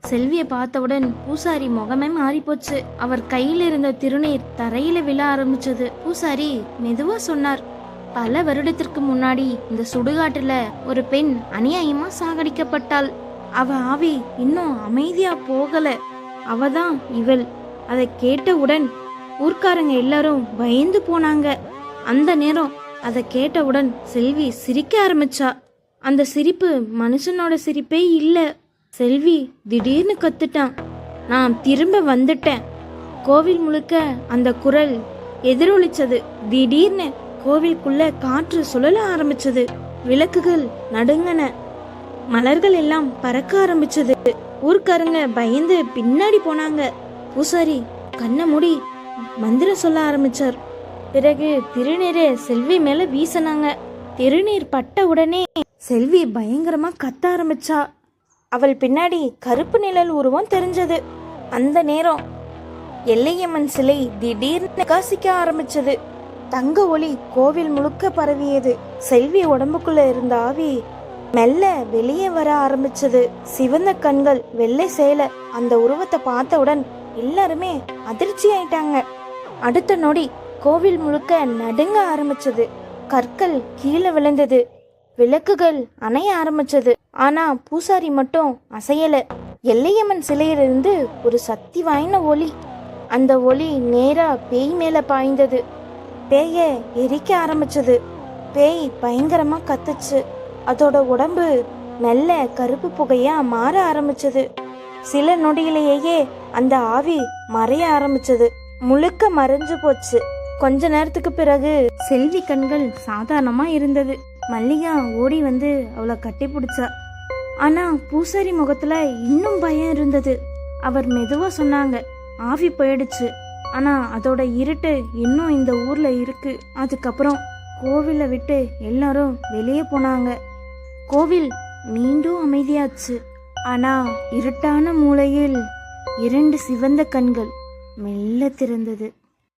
செல்வியை பார்த்தவுடன் பூசாரி முகமே மாறி போச்சு. அவர் கையில இருந்த திருநீர் தரையில விழ ஆரம்பிச்சது. பூசாரி மெதுவா சொன்னார், பல வருடத்திற்கு முன்னாடி இந்த சுடுகாட்டுல ஒரு பெண் அநியாயமா சாகடிக்கப்பட்டாள். அவ ஆவி இன்னும் அமைதியா போகல. அவதான் இவள். அதை கேட்டவுடன் ஊர்க்காரங்க எல்லாரும் பயந்து போனாங்க. அந்த நேரம் அதை கேட்டவுடன் செல்வி சிரிக்க ஆரம்பிச்சா. அந்த சிரிப்பு மனுஷனோட சிரிப்பே இல்ல. செல்வி திடீர்னு கத்துட்டான், நான் திரும்ப வந்துட்டேன். கோவில் முழுக்க அந்த குரல் எதிரொலிச்சது. திடீர்னு கோவிலுக்குள்ள காற்று சுழல ஆரம்பிச்சது. விளக்குகள் நடுங்கன. மலர்கள் எல்லாம் பறக்க ஆரம்பிச்சது. ஊர்க்காரங்க பயந்து பின்னாடி போனாங்க. பூசாரி கண்ணை மூடி மந்திரம் சொல்ல ஆரம்பிச்சார். பிறகு திருநீரை செல்வி மேல வீசினாங்க. திருநீர் பட்ட உடனே செல்வி பயங்கரமா கத்த ஆரம்பிச்சா. அவள் பின்னாடி கருப்பு நிழல் உருவம் தெரிஞ்சது. அந்த நேரம் எல்லையம்மன் சிலை திடீர்னு பிரகாசிக்க ஆரம்பிச்சது. தங்க ஒளி கோவில் முழுக்க பரவியது. செல்வி உடம்புக்குள்ள இருந்த ஆவி மெல்ல வெளியே வர ஆரம்பிச்சது. சிவந்த கண்கள், வெள்ளை சேலை. அந்த உருவத்தை பார்த்தவுடன் எல்லாருமே அதிர்ச்சி ஆயிட்டாங்க. அடுத்த நொடி கோவில் முழுக்க நடுங்க ஆரம்பிச்சது. கற்கள் கீழே விழுந்தது. விளக்குகள் அணைய ஆரம்பிச்சது. ஆனா பூசாரி மட்டும் அசையல. எல்லையம்மன் சிலையிலிருந்து ஒரு சக்தி வாய்ந்த ஒளி. அந்த ஒளி நேரா பேய் மேல பாய்ந்தது. பேய எரிக்க ஆரம்பிச்சது. பேய் பயங்கரமா கத்துச்சு. அதோட உடம்பு மெல்ல கருப்பு புகையா மாற ஆரம்பிச்சது. சில நொடியிலேயே அந்த ஆவி மறைய ஆரம்பிச்சது. முழுக்க மறைஞ்சு போச்சு. கொஞ்ச நேரத்துக்கு பிறகு செல்வி கண்கள் சாதாரணமா இருந்தது. மல்லிகா ஓடி வந்து அவளை கட்டி பிடிச்சா. ஆனா பூசாரி முகத்துல இன்னும் பயம் இருந்தது. அவர் மெதுவா சொன்னாங்க, ஆவி போயிடுச்சு, ஆனா அதோட இருட்டு இன்னும் இந்த ஊர்ல இருக்கு. அதுக்கப்புறம் கோவிலை விட்டு எல்லாரும் வெளியே போனாங்க. கோவில் மீண்டும் அமைதியாச்சு. ஆனா இருட்டான மூலையில் 2 சிவந்த கண்கள் மெல்ல திறந்தது.